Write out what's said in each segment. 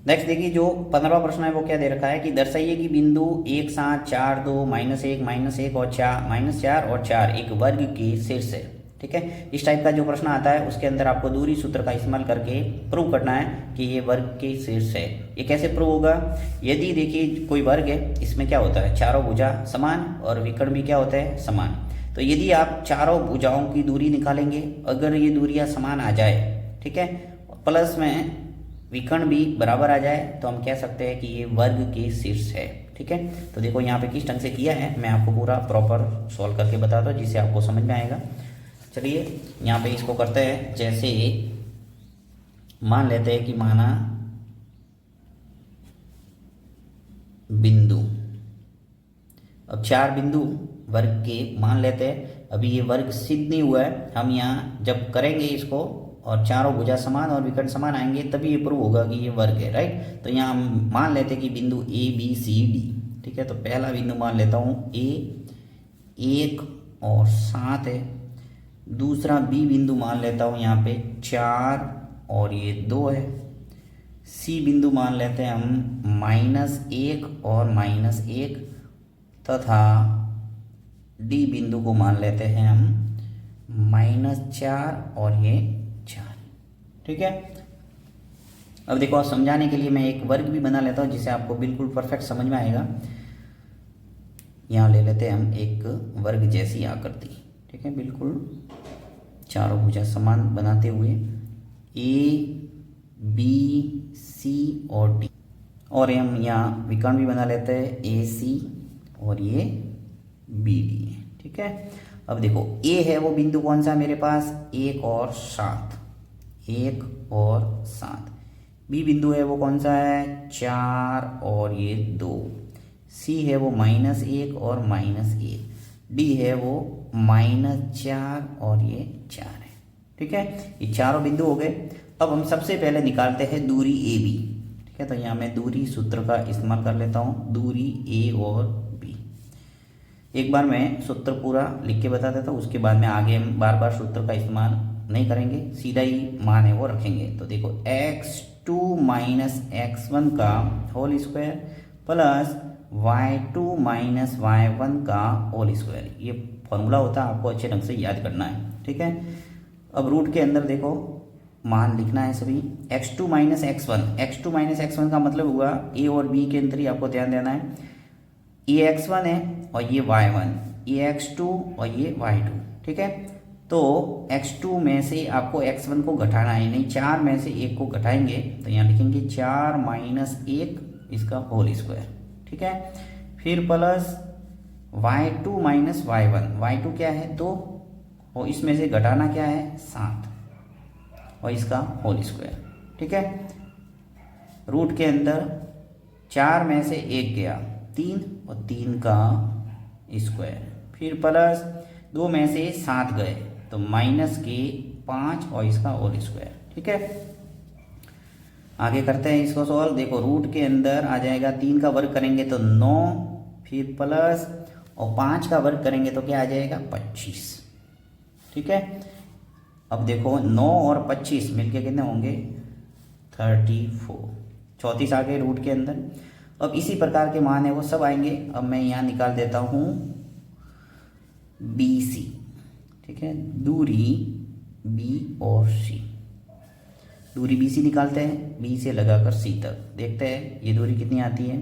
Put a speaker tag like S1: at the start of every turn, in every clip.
S1: Next देखिए, जो 15वां प्रश्न है वो क्या दे रखा है कि दर्शाइए कि बिंदु 1 7 4 2 -1 और 4 -4 और 4 एक वर्ग के शीर्ष है। ठीक है, इस टाइप का जो प्रश्न आता है उसके अंदर आपको दूरी सूत्र का इस्तेमाल करके प्रूव करना है कि ये वर्ग के शीर्ष है। ये कैसे प्रूव होगा? यदि देखिए कोई वर्ग है, इसमें क्या होता है, चारों भुजा समान और विकर्ण भी क्या होता है, समान। तो यदि आप चारों भुजाओं की दूरी निकालेंगे, अगर ये दूरियां समान आ जाए, ठीक है, प्लस में विकर्ण भी बराबर आ जाए, तो हम कह सकते हैं कि ये वर्ग के शीर्ष है। ठीक है, तो देखो यहाँ पे किस ढंग से किया है, मैं आपको पूरा प्रॉपर सॉल्व करके बताता हूँ जिससे आपको समझ में आएगा। चलिए यहाँ पे इसको करते हैं। जैसे मान लेते हैं कि माना बिंदु, अब 4 बिंदु वर्ग के मान लेते हैं। अभी ये वर्ग सिद्ध नहीं हुआ है, हम यहाँ जब करेंगे इसको और चारों भुजा समान और विकर्ण समान आएंगे तभी ये प्रूव होगा कि ये वर्ग है। राइट, तो यहाँ हम मान लेते हैं कि बिंदु ए बी सी डी। ठीक है, तो पहला बिंदु मान लेता हूँ ए 1 और 7 है। दूसरा बी बिंदु मान लेता हूँ यहाँ पे 4 और ये 2 है। सी बिंदु मान लेते हैं हम -1 और -1 तथा डी बिंदु को मान लेते हैं हम -4 और ये 4। ठीक है, अब देखो समझाने के लिए मैं एक वर्ग भी बना लेता हूँ जिसे आपको बिल्कुल परफेक्ट समझ में आएगा। यहाँ ले लेते हैं हम एक वर्ग जैसी आकृति। ठीक है, बिल्कुल चारों भुजा समान बनाते हुए ए बी सी और डी, और हम यहाँ विकर्ण भी बना लेते हैं ए सी और ये बी डी। ठीक है, अब देखो ए है वो बिंदु कौन सा मेरे पास, 1 और 7, 1 और 7। बी बिंदु है वो कौन सा है, 4 और ये 2। सी है वो -1 और -1। डी है वो -4 और ये 4 है। ठीक है, ये चारों बिंदु हो गए। अब हम सबसे पहले निकालते हैं दूरी ए बी। ठीक है, तो यहाँ मैं दूरी सूत्र का इस्तेमाल कर लेता हूँ, दूरी ए और बी। एक बार मैं सूत्र पूरा लिख के बता देता हूँ, उसके बाद में आगे हम बार बार सूत्र का इस्तेमाल नहीं करेंगे, सीधा ही मान है वो रखेंगे। तो देखो x2 - x1 का whole square plus y2 - y1 का होल स्क्वायर, ये फॉर्मूला होता है, आपको अच्छे ढंग से याद करना है। ठीक है, अब रूट के अंदर देखो मान लिखना है सभी। x2 - x1 का मतलब हुआ ए और बी के अंदर ही आपको ध्यान देना है। ये x1 है और ये y1, ये x2 और ये y2। ठीक है, तो x2 में से आपको x1 को घटाना है, नहीं 4 में से 1 को घटाएंगे तो यहाँ लिखेंगे 4 - 1 इसका होल स्क्वायर। ठीक है, फिर प्लस y2 - y1, y2 क्या है 2 और इसमें से घटाना क्या है 7 और इसका होल स्क्वायर। ठीक है, रूट के अंदर 4 में से 1 गया 3 और 3 का स्क्वायर, फिर प्लस 2 में से 7 गए तो माइनस के 5 और इसका होल स्क्वायर। ठीक है, आगे करते हैं इसको सॉल्व। देखो रूट के अंदर आ जाएगा 3 का वर्ग करेंगे तो 9, फिर प्लस और 5 का वर्ग करेंगे तो क्या आ जाएगा 25। ठीक है, अब देखो 9 और 25 मिलके कितने होंगे 34, 34 आ गए रूट के अंदर। अब इसी प्रकार के मान है वो सब आएंगे। अब मैं यहाँ निकाल देता हूँ बी सी। ठीक है, दूरी बी और सी, दूरी बी सी निकालते हैं, बी से लगाकर सी तक देखते हैं ये दूरी कितनी आती है।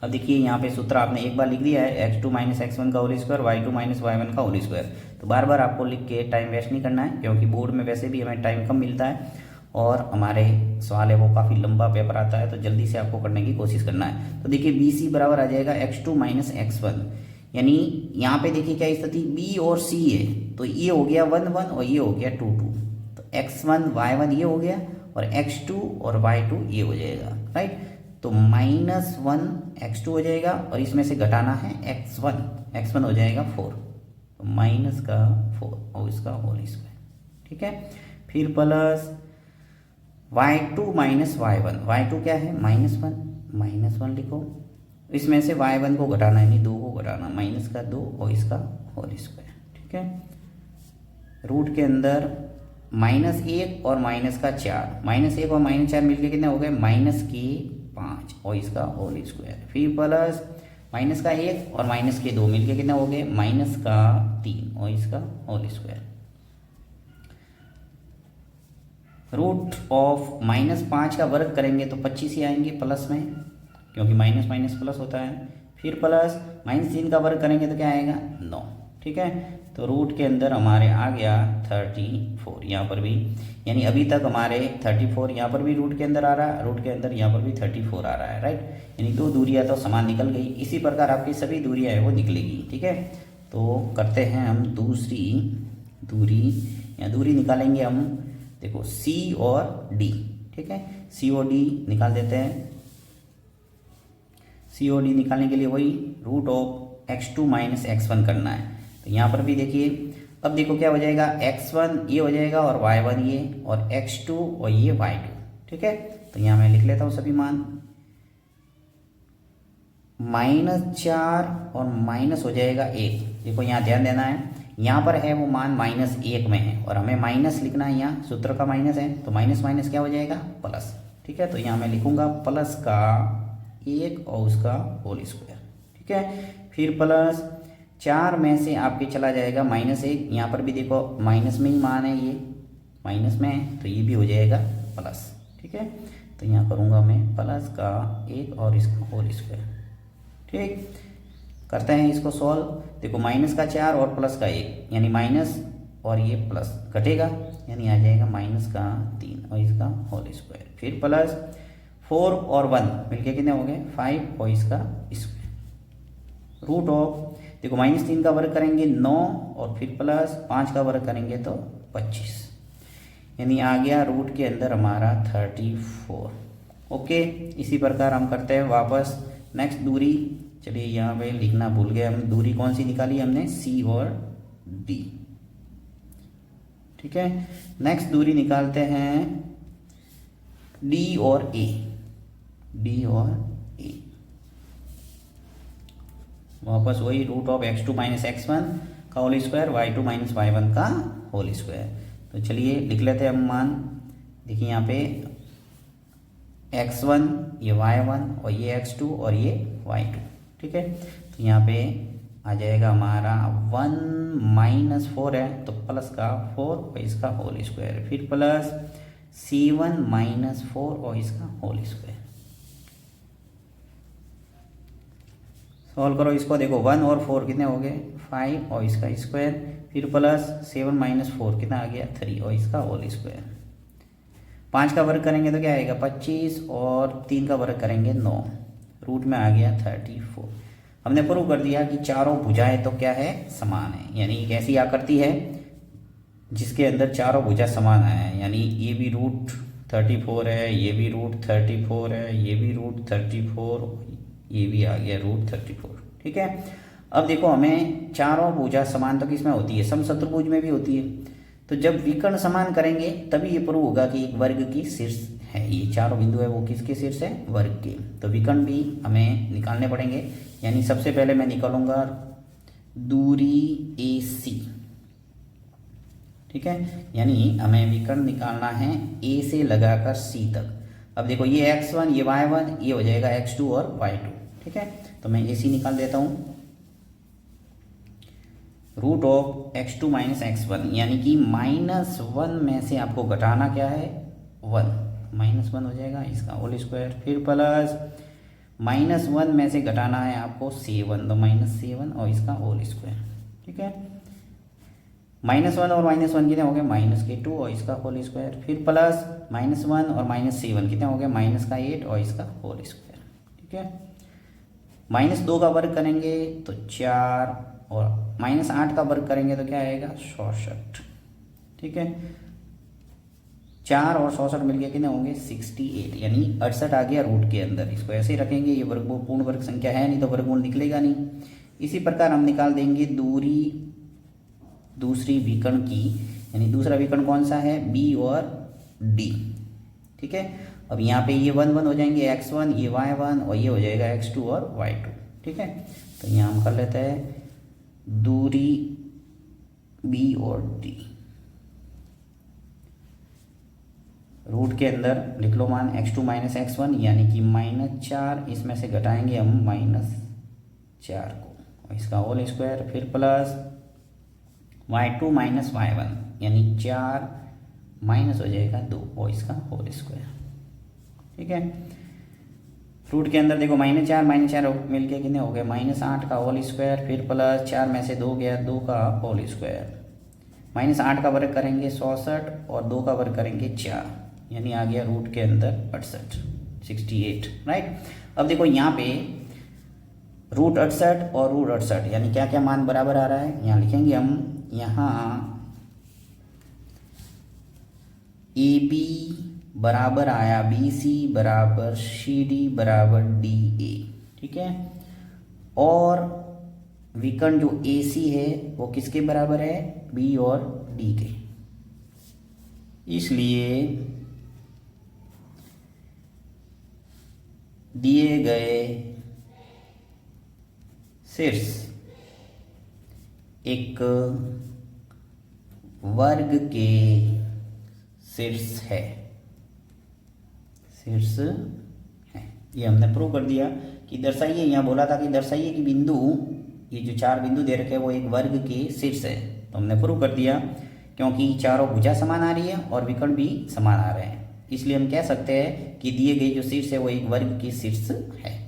S1: अब देखिए यहाँ पे सूत्र आपने एक बार लिख दिया है, x2 - x1 का होल स्क्वायर, y2 - y1 का होल स्क्वायर। तो बार बार आपको लिख के टाइम वेस्ट नहीं करना है, क्योंकि बोर्ड में वैसे भी हमें टाइम कम मिलता है और हमारे सवाल है वो काफ़ी लंबा पेपर आता है, तो जल्दी से आपको करने की कोशिश करना है। तो देखिए बी सी बराबर आ जाएगा x2 - x1, यानी यहाँ पे देखिए क्या स्थिति बी और सी है, तो ये हो गया 1 1 और ये हो गया 2 2। तो x1 y1 ये हो गया और x2 और y2 ये हो जाएगा। राइट, तो -1 x2 हो जाएगा और इसमें से घटाना है x1 हो जाएगा 4, तो माइनस का 4 और इसका होल स्क्वायर। ठीक है, फिर प्लस y2 - y1, y2 क्या है -1 लिखो, इसमें से y1 को घटाना है, नहीं 2 को घटाना, माइनस का 2 और इसका होल स्क्वायर। ठीक है, रूट के अंदर -1 और -4, -1 और -4 मिलके कितने हो गए, -5 और इसका होल स्क्वायर, फिर प्लस -1 और -2 मिलके कितने हो गए, -3 और इसका होल स्क्वायर। रूट ऑफ -5 का वर्ग करेंगे तो 25 ही आएंगे प्लस में, क्योंकि माइनस माइनस प्लस होता है। फिर प्लस -3 का वर्ग करेंगे तो क्या आएगा, 9। ठीक है, तो रूट के अंदर हमारे आ गया 34 यहाँ पर भी, यानी अभी तक हमारे 34 यहाँ पर भी रूट के अंदर आ रहा है, रूट के अंदर यहाँ पर भी 34 आ रहा है, राइट। यानी 2 दूरियाँ तो समान निकल गई। इसी प्रकार आपकी सभी दूरियाँ है वो निकलेगी। ठीक है, तो करते हैं हम दूसरी दूरी, या दूरी निकालेंगे हम, देखो C और D। ठीक है, C और D निकाल देते हैं। C और D निकालने के लिए वही root of x2 minus x1 करना है। तो यहाँ पर भी देखिए, अब देखो क्या हो जाएगा, x1 ये हो जाएगा और y1 ये, और x2 और ये y2। ठीक है, तो यहाँ मैं लिख लेता हूँ सभी मान, -4 और माइनस हो जाएगा 1। देखो यहाँ ध्यान देना है, यहाँ पर है वो मान -1 में है और हमें माइनस लिखना है, यहाँ सूत्र का माइनस है, तो माइनस माइनस क्या हो जाएगा, प्लस। ठीक है, तो यहाँ मैं लिखूंगा प्लस का 1 और उसका होल स्क्वायर। ठीक है, फिर प्लस 4 में से आपके चला जाएगा -1, यहाँ पर भी देखो माइनस में ही मान है, ये माइनस में है, तो ये भी हो जाएगा प्लस। ठीक है, तो यहाँ करूँगा मैं प्लस का 1 और इसका होल स्क्वायर। ठीक, करते हैं इसको सॉल्व। देखो -4 और प्लस का 1, यानी माइनस और ये प्लस घटेगा, यानी आ जाएगा -3 और इसका होल स्क्वायर। फिर प्लस 4 और 1 मिलके कितने हो गए, 5 और इसका स्क्वायर। रूट ऑफ, देखो -3 का वर्ग करेंगे 9 और फिर प्लस 5 का वर्ग करेंगे तो 25, यानी आ गया रूट के अंदर हमारा 34। ओके, इसी प्रकार हम करते हैं वापस नेक्स्ट दूरी। चलिए यहाँ पे लिखना भूल गए हम, दूरी कौन सी निकाली हमने, C और D। ठीक है, नेक्स्ट दूरी निकालते हैं D और A, D और A। वापस वही root of x2 minus x1 का whole square, y2 minus y1 का होल स्क्वायर। तो चलिए लिख लेते हैं हम मान। देखिए यहाँ पे x1 ये y1 और ये x2 और ये y2। ठीक है, तो यहाँ पे आ जाएगा हमारा 1 - 4 है तो प्लस का 4 और इसका होल स्क्वायर, फिर प्लस C1 - 4 और इसका होल स्क्वायर। सॉल्व करो इसको, देखो 1 और 4 कितने हो गए, 5 और इसका स्क्वायर, फिर प्लस 7 - 4 कितना आ गया, 3 और इसका होल स्क्वायर। 5 का वर्ग करेंगे तो क्या आएगा, 25 और 3 का वर्ग करेंगे 9, रूट में आ गया 34। हमने प्रूव कर दिया कि चारों भुजाएं तो क्या है, समान है। यानी एक ऐसी आकृति है जिसके अंदर चारों भुजा समान है, यानी ये भी रूट 34 है, ये भी रूट 34 है, ये भी रूट 34, ये भी आ गया रूट 34। ठीक है, अब देखो हमें चारों भुजा समान तो किसमें होती है, समचतुर्भुज में भी होती है। तो जब विकर्ण समान करेंगे तभी ये प्रूव होगा कि एक वर्ग की शीर्ष है, ये चारों बिंदु है वो किसके शीर्ष है, वर्ग के। तो विकर्ण भी हमें निकालने पड़ेंगे, यानी सबसे पहले मैं निकालूंगा दूरी AC। ठीक है, यानी हमें विकर्ण निकालना है A से लगाकर C तक। अब देखो ये x1 ये y1 ये हो जाएगा x2 और y2। ठीक है, तो मैं AC निकाल देता हूँ, root of x2 minus x1, यानी कि -1 में से आपको घटाना क्या है, 1, -1 हो जाएगा इसका होल स्क्वायर, फिर प्लस -1 में से घटाना है आपको 7, तो -7 और इसका होल स्क्वायर। ठीक है, -1 और -1 कितने हो गए, -2 और इसका होल स्क्वायर, फिर प्लस -1 और -7 कितने हो गए, -8 और इसका होल स्क्वायर। ठीक है, -2 का वर्ग करेंगे तो 4 और -8 का वर्ग करेंगे तो क्या आएगा, 66। ठीक है, 4 और 66 मिलके कितने होंगे, 68, यानी 68 आ गया रूट के अंदर। इसको ऐसे ही रखेंगे, ये वर्गमूल पूर्ण वर्ग संख्या है नहीं तो वर्गमूल निकलेगा नहीं। इसी प्रकार हम निकाल देंगे दूरी दूसरी विकर्ण की, यानी दूसरा विकर्ण कौन सा है, B और D। ठीक है, अब यहाँ पे ये 1 1 हो जाएंगे, x1 ये y1 और ये हो जाएगा x2 और y2। ठीक है, तो यहाँ हम कर लेते हैं दूरी B और D। रूट के अंदर लिख लो मान x2 माइनस x1 यानी कि -4, इसमें से घटाएंगे हम -4 को और इसका होल स्क्वायर, फिर प्लस y2 माइनस y1 यानी 4 माइनस हो जाएगा 2 और इसका होल स्क्वायर। ठीक है, रूट के अंदर देखो -4 मिलके कितने हो गए -8 का होल स्क्वायर, फिर प्लस 4 में से 2 गया 2 का होल स्क्वायर, -8 का वर्ग करेंगे 64 और 2 का वर्ग करेंगे 4 यानी आ गया रूट के अंदर 68 राइट। अब देखो यहाँ पे रूट 68 और रूट 68 यानी क्या क्या मान बराबर आ रहा है, यहाँ लिखेंगे हम, यहाँ AB बराबर आया BC बराबर CD बराबर DA। ठीक है, और विकर्ण जो AC है वो किसके बराबर है, B और D के। इसलिए दिए गए शीर्ष एक वर्ग के शीर्ष है, शीर्ष है। ये हमने प्रूव कर दिया कि दर्शाइए, यहाँ बोला था कि दर्शाइए कि बिंदु, ये जो 4 बिंदु दे रखे हैं वो एक वर्ग के शीर्ष है, तो हमने प्रूव कर दिया क्योंकि चारों भुजा समान आ रही है और विकर्ण भी समान आ रहे हैं, इसलिए हम कह सकते हैं कि दिए गए जो शीर्ष है वो एक वर्ग की शीर्ष है।